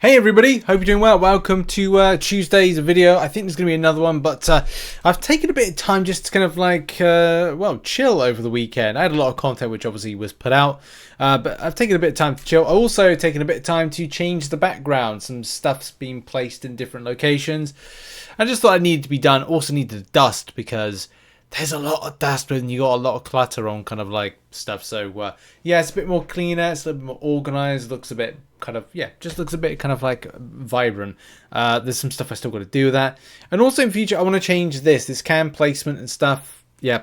Hey everybody, hope you're doing well. Welcome to Tuesday's video. I think there's going to be another one, but I've taken a bit of time just to kind of like, chill over the weekend. I had a lot of content which obviously was put out, but I've taken a bit of time to chill. I've also taken a bit of time to change the background. Some stuff's been placed in different locations. I just thought it needed to be done. Also needed to dust because there's a lot of dust when you got a lot of clutter on kind of like stuff. So yeah, it's a bit more cleaner. It's a little bit more organized. Looks a bit kind of, yeah, just looks a bit kind of like vibrant. There's some stuff I still got to do with that. And also in future, I want to change this cam placement and stuff. Yeah,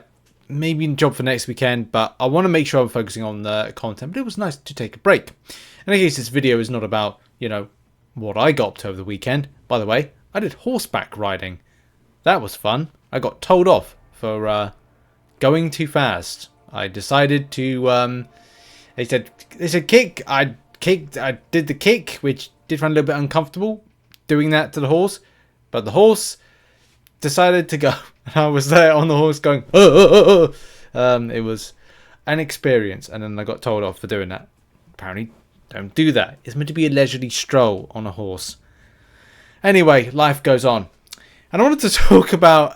maybe a job for next weekend, but I want to make sure I'm focusing on the content. But it was nice to take a break. And I guess this video is not about, you know, what I got up to over the weekend. By the way, I did horseback riding. That was fun. I got told off for going too fast. I decided to they said kick. I kicked. I did the kick, which did find a little bit uncomfortable doing that to the horse, but the horse decided to go. I was there on the horse going it was an experience, and then I got told off for doing that. Apparently don't do that. It's meant to be a leisurely stroll on a horse. Anyway, life goes on. And I wanted to talk about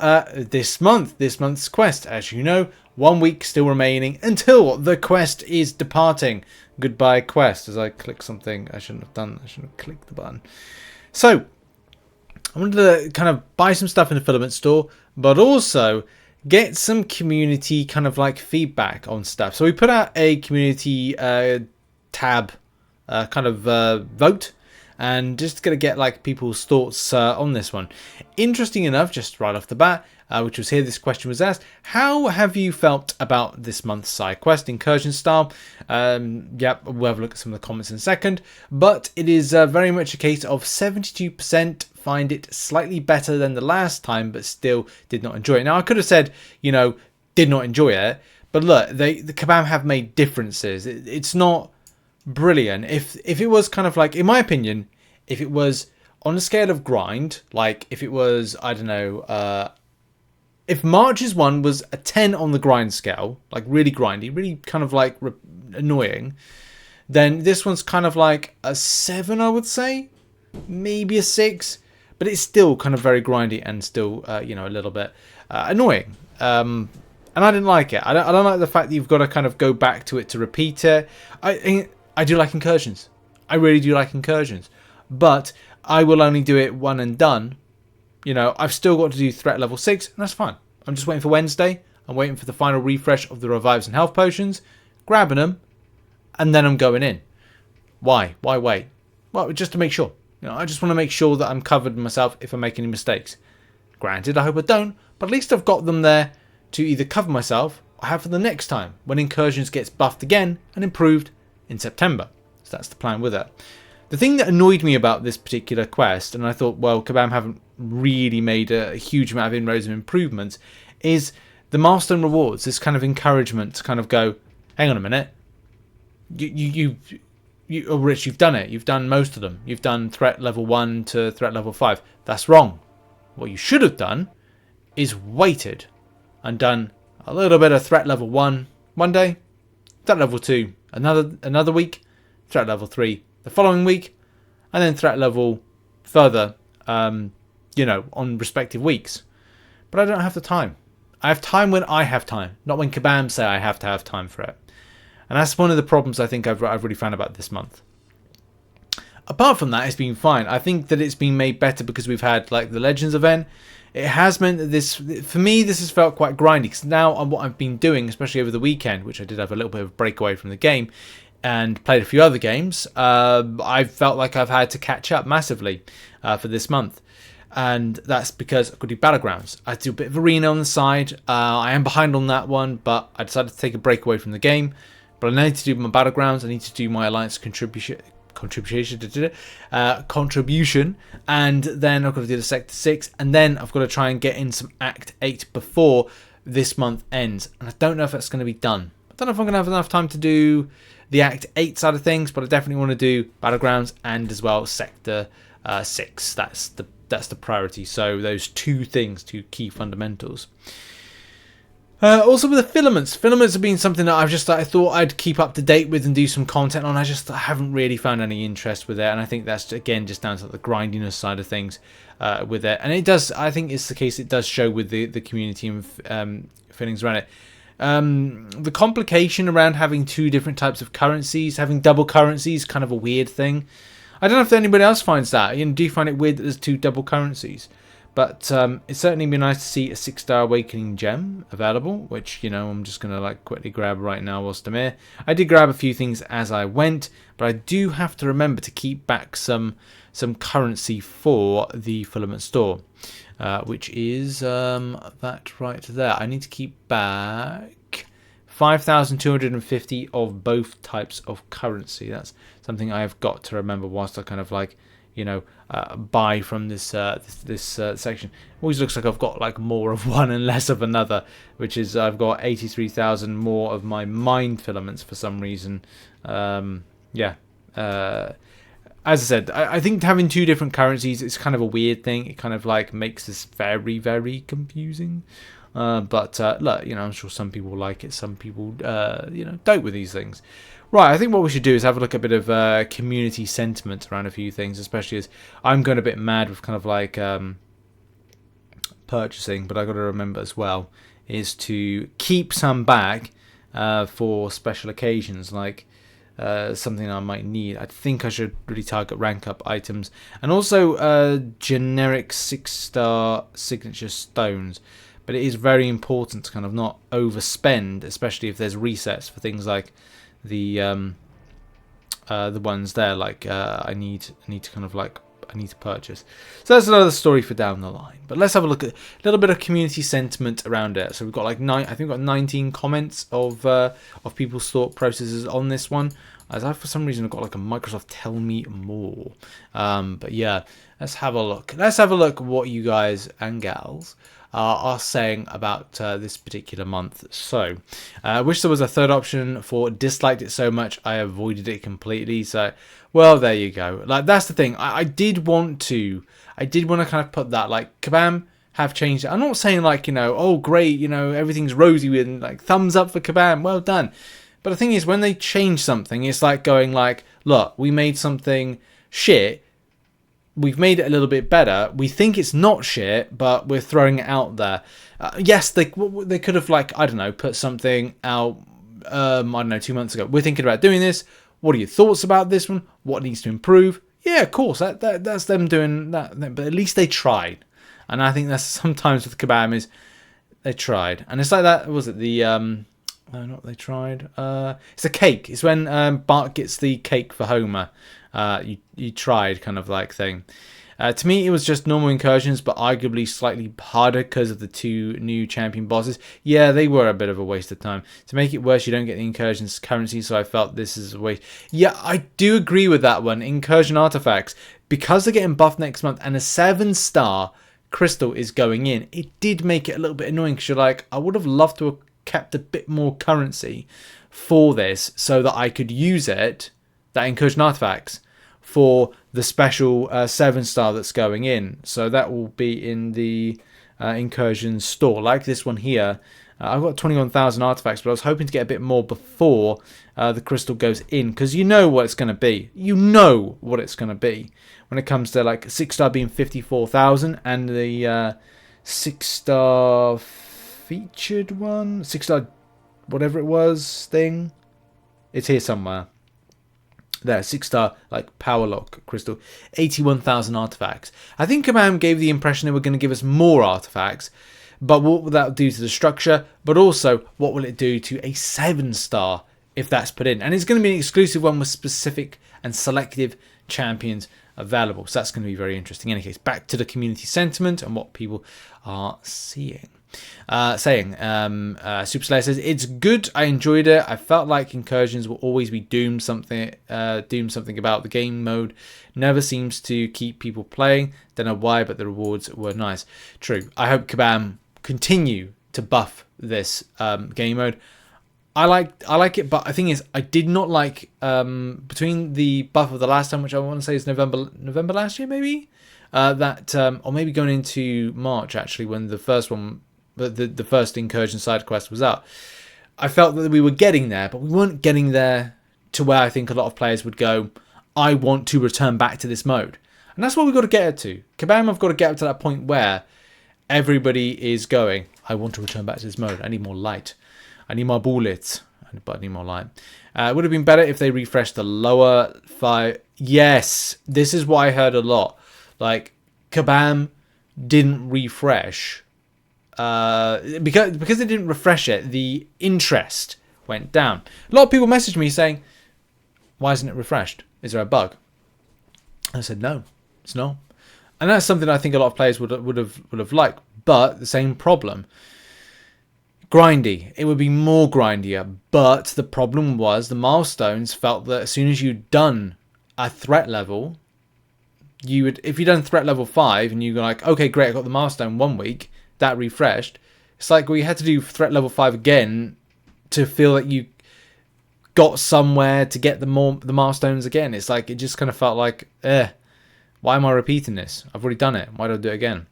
this month's quest. As you know, 1 week still remaining until the quest is departing. Goodbye quest. As I click something I shouldn't have done. I shouldn't have clicked the button. So, I wanted to kind of buy some stuff in the Filament Store, but also get some community kind of like feedback on stuff. So we put out a community tab kind of vote. And just going to get like people's thoughts on this one. Interesting enough, just right off the bat, which was here, this question was asked: how have you felt about this month's side quest, incursion style? Yep, we'll have a look at some of the comments in a second. But it is very much a case of 72% find it slightly better than the last time, but still did not enjoy it. Now, I could have said, you know, did not enjoy it. But look, the Kabam have made differences. It's not brilliant. If it was kind of like, in my opinion, if it was on a scale of grind, like if it was, I don't know, if March's one was a 10 on the grind scale, like really grindy, really kind of like annoying, then this one's kind of like a 7, I would say, maybe a 6, but it's still kind of very grindy and still, you know, a little bit annoying. And I didn't like it. I don't like the fact that you've got to kind of go back to it to repeat it. I do like incursions. I really do like incursions. But I will only do it one and done. You know, I've still got to do threat level 6, and that's fine. I'm just waiting for Wednesday. I'm waiting for the final refresh of the revives and health potions, grabbing them, and then I'm going in. Why? Why wait? Well, just to make sure. You know, I just want to make sure that I'm covered myself if I make any mistakes. Granted, I hope I don't, but at least I've got them there to either cover myself or have for the next time when incursions gets buffed again and improved in September. So that's the plan with it. The thing that annoyed me about this particular quest, and I thought, well, Kabam haven't really made a huge amount of inroads and improvements, is the milestone rewards, this kind of encouragement to kind of go, hang on a minute, oh, Rich, you've done it. You've done most of them. You've done threat level 1 to threat level 5. That's wrong. What you should have done is waited and done a little bit of threat level 1 one day, threat level 2 another week, threat level 3 the following week, and then threat level further, you know, on respective weeks. But I don't have the time. I have time when I have time, not when Kabam say I have to have time for it. And that's one of the problems I think I've really found about this month. Apart from that, it's been fine. I think that it's been made better because we've had like the Legends event. It has meant that this, for me, this has felt quite grindy. Because now what I've been doing, especially over the weekend, which I did have a little bit of a break away from the game, and played a few other games, I've felt like I've had to catch up massively for this month. And that's because I could do Battlegrounds. I do a bit of Arena on the side. I am behind on that one, but I decided to take a break away from the game. But I need to do my Battlegrounds. I need to do my Alliance contribution, and then I've got to do the Sector 6, and then I've got to try and get in some Act 8 before this month ends. And I don't know if that's going to be done. I don't know if I'm going to have enough time to do the Act 8 side of things, but I definitely want to do Battlegrounds and as well Sector 6. That's the priority. So those two things, two key fundamentals. Also with the filaments have been something that I thought I'd keep up to date with and do some content on. I haven't really found any interest with it, and I think that's again just down to the grindiness side of things with it. And it does, I think it's the case. It does show with the community and feelings around it. The complication around having two different types of currencies, having double currencies, kind of a weird thing. I don't know if anybody else finds that. Do you find it weird that there's two double currencies? But it's certainly been nice to see a 6-star Awakening gem available, which, I'm just going to like quickly grab right now whilst I'm here. I did grab a few things as I went, but I do have to remember to keep back some currency for the Filament Store, which is that right there. I need to keep back 5,250 of both types of currency. That's something I have got to remember whilst I kind of like, buy from this section. Always looks like I've got like more of one and less of another, which is I've got 83,000 more of my mine filaments for some reason. As I said, I think having two different currencies is kind of a weird thing. It kind of like makes this very, very confusing. But look, I'm sure some people like it, some people don't with these things. Right, I think what we should do is have a look at a bit of community sentiment around a few things, especially as I'm going a bit mad with kind of like purchasing, but I've got to remember as well is to keep some back for special occasions, like something I might need. I think I should really target rank up items, and also generic 6-star signature stones. But it is very important to kind of not overspend, especially if there's resets for things like the ones there. Like I need to kind of like I need to purchase. So that's another story for down the line. But let's have a look at a little bit of community sentiment around it. So we've got like I think we've got 19 comments of people's thought processes on this one. As I for some reason I've got like a Microsoft tell me more. But yeah, let's have a look. Let's have a look what you guys and gals are saying about this particular month. So I wish there was a third option for disliked it so much I avoided it completely. So well, there you go. Like that's the thing. I did want to kind of put that, like, Kabam have changed it. I'm not saying like, oh great, everything's rosy with like thumbs up for Kabam, well done. But the thing is, when they change something, it's like going like, look, we made something shit, we've made it a little bit better. We think it's not shit, but we're throwing it out there. Yes, they could have, like, I don't know, put something out, I don't know, 2 months ago. We're thinking about doing this. What are your thoughts about this one? What needs to improve? Yeah, of course, that's them doing that. But at least they tried. And I think that's sometimes with Kabam is they tried. And it's like that, was it the... no, not they tried. It's a cake. It's when Bart gets the cake for Homer. You tried kind of like thing. To me, it was just normal incursions, but arguably slightly harder because of the two new champion bosses. Yeah, they were a bit of a waste of time. To make it worse, you don't get the incursions currency, so I felt this is a waste. Yeah, I do agree with that one. Incursion artifacts, because they're getting buffed next month, and a 7-star crystal is going in, it did make it a little bit annoying, because you're like, I would have loved to have kept a bit more currency for this so that I could use it, that incursion artifacts, for the special 7-star that's going in. So that will be in the incursion store, like this one here. I've got 21,000 artifacts, but I was hoping to get a bit more before the crystal goes in, because you know what it's going to be. You know what it's going to be when it comes to like 6-star being 54,000 and the 6-star featured one, 6-star whatever it was thing. It's here somewhere. There, 6-star like power lock crystal, 81,000 artifacts. I think Kabam gave the impression they were going to give us more artifacts, but what will that do to the structure? But also, what will it do to a 7-star if that's put in? And it's going to be an exclusive one with specific and selective champions available. So that's going to be very interesting. In any case, back to the community sentiment and what people are saying. Super Slayer says, it's good, I enjoyed it. I felt like incursions will always be doomed something about the game mode never seems to keep people playing. Don't know why, but the rewards were nice. True. I hope Kabam continue to buff this game mode. I like it, but the thing is, I did not like between the buff of the last time, which I want to say is November last year, maybe or maybe going into March actually, when the first one the first incursion side quest was out. I felt that we were getting there, but we weren't getting there to where I think a lot of players would go, I want to return back to this mode. And that's what we've got to get it to. Kabam have got to get up to that point where everybody is going, I want to return back to this mode. I need more light. I need more bullets. But I need more light. It would have been better if they refreshed the lower 5. Yes, this is what I heard a lot. Like, Kabam didn't refresh. Because they didn't refresh it, the interest went down. A lot of people messaged me saying, why isn't it refreshed? Is there a bug? I said, no, it's not. And that's something I think a lot of players would have liked. But the same problem. Grindy. It would be more grindier. But the problem was the milestones felt that as soon as you'd done a threat level, you would, if you'd done threat level 5 and you were like, okay, great, I got the milestone 1 week, that refreshed. It's like, well, you had to do threat level 5 again to feel that you got somewhere to get the milestones again. It's like, it just kind of felt like, why am I repeating this? I've already done it. Why do I do it again?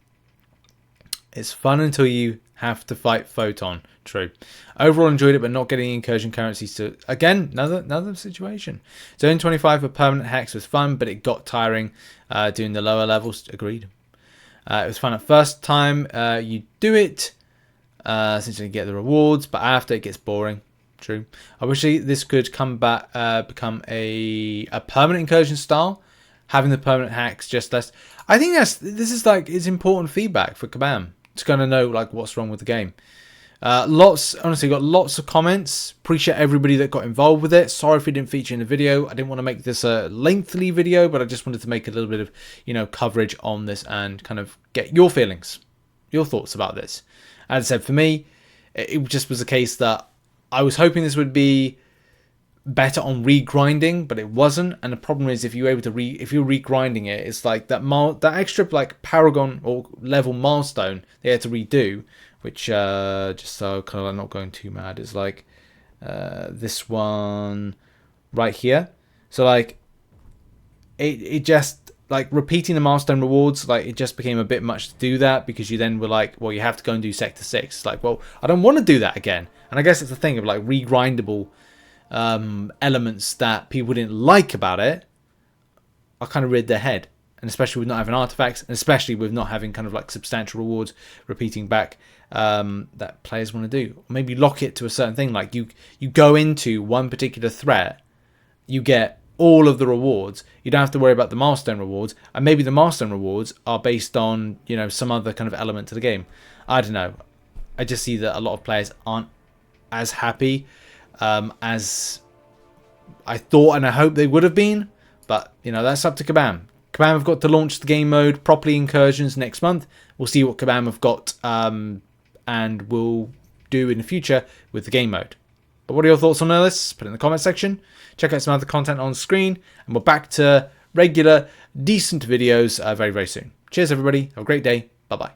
It's fun until you have to fight Photon. True. Overall enjoyed it, but not getting incursion currencies to, again, another situation. Zone 25 for permanent hex was fun, but it got tiring doing the lower levels. Agreed. It was fun at first time you do it, since you get the rewards, but after it gets boring. True. I wish this could come back, become a permanent incursion style, having the permanent hacks just less. I think this is like, it's important feedback for Kabam to kind of know like what's wrong with the game. Honestly, got lots of comments. Appreciate everybody that got involved with it. Sorry if it didn't feature in the video. I didn't want to make this a lengthy video, but I just wanted to make a little bit of, coverage on this and kind of get your feelings, your thoughts about this. As I said, for me, it just was a case that I was hoping this would be better on regrinding, but it wasn't. And the problem is, if you're able to if you're regrinding it, it's like that extra like paragon or level milestone they had to redo, which just so kind of like not going too mad, is like this one right here. So like it just like repeating the milestone rewards, like it just became a bit much to do that, because you then were like, well, you have to go and do sector 6. It's like, well, I don't want to do that again. And I guess it's the thing of like regrindable elements that people didn't like about it are kind of reared their head, and especially with not having artifacts, and especially with not having kind of like substantial rewards repeating back that players want to do. Maybe lock it to a certain thing, like you go into one particular threat, you get all of the rewards, you don't have to worry about the milestone rewards, and maybe the milestone rewards are based on some other kind of element to the game. I don't know, I just see that a lot of players aren't as happy as I thought and I hope they would have been, but that's up to Kabam. Kabam have got to launch the game mode properly, incursions, next month. We'll see what Kabam have got and will do in the future with the game mode. But what are your thoughts on all this? Put it in the comment section. Check out some other content on screen, and we're back to regular, decent videos very, very soon. Cheers, everybody. Have a great day. Bye-bye.